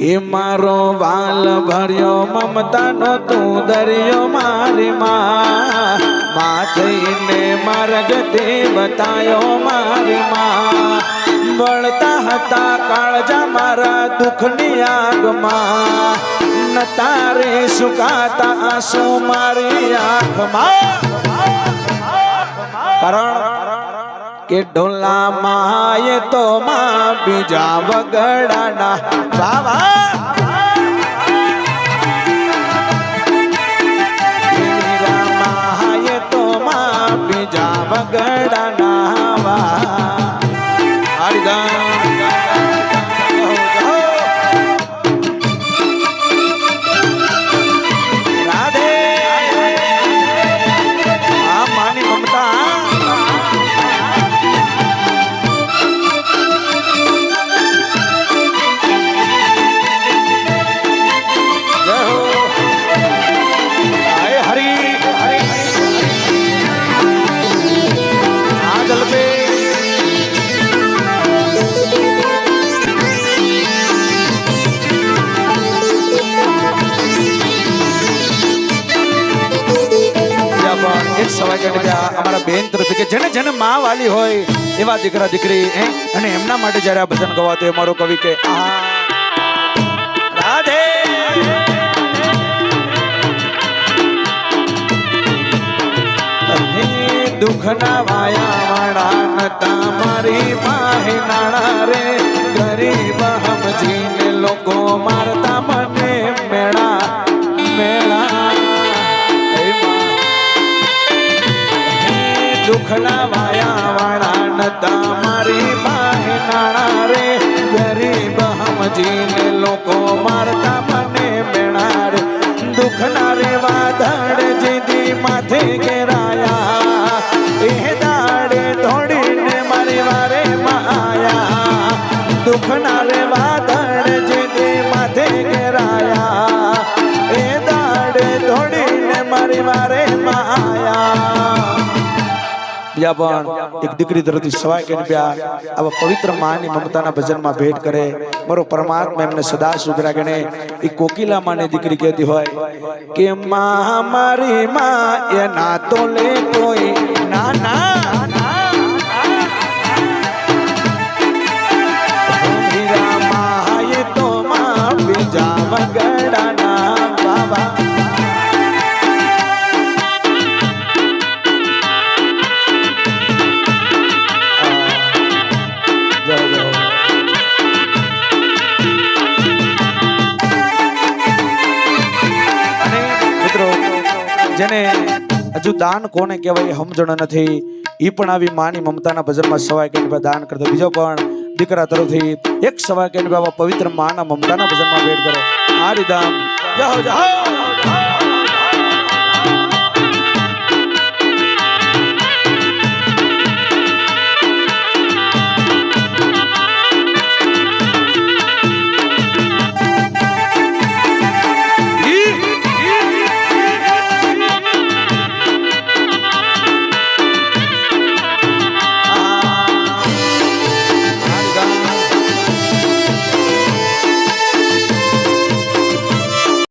એ મારો વાલ ભર્યો મમતાનો તું દરિયો મારી માં થઈને માર્ગતે બતાયો મારી માં બળતા હતા કાળજા મારા દુઃખની આગમાં ન તારે સુકાતા આંસુ મારી આંખમાં કારણ કે ઢોલા માએ તો માં બીજા વગડાના બાવા માએ તો માં બીજા વગડાના વા અમારા બેન તરફથી કે જેને જેને માં વાલી હોય એવા દીકરા દીકરી અને એમના માટે જયારે આ ભજન ગવાતો એ મારો કવિ કે રાધે દુઃખના વાયા વાળા નતા મારી માહે નાણા રે ગરીબ સમજીને લોકો મારતા મને મેળા મેળા દુઃખના વાયા વાળા નતા મારી માહે નાણા રે ગરીબ સમજીને લોકો મારતા મને મેળા રે દુઃખના રે વાદળ જીદી માથે ઘેરાયા એ દાડે ધોડીને મારી વારે માયા દુઃખના રે વાદળ જીદી માથે ઘેરાયા એ દાડે ધોડીને મારી વારે માયા બીજા પણ એક દીકરી તરફથી સવાય કે આવા પવિત્ર માની મમતાના ભજનમાં ભેટ કરે મારો પરમાત્મા એમને સદા સુધરા ગણે એ કોકિલા માની દીકરી કહેતી હોય કે માં મારી માં એ ના તો લે કોઈ ના ના હીરા માં એ તો માં બીજા વગડાના બાબા જેને હજુ દાન કોને કહેવાય સમજણ નથી ઈ પણ આવી માની મમતાના ભજનમાં સવાય કે દાન કરતો બીજો પણ દીકરા તરફથી એક સવાય કે પવિત્ર માના મમતાના ભજનમાં ભેટ કરે આ રીધામ જાઓ જાઓ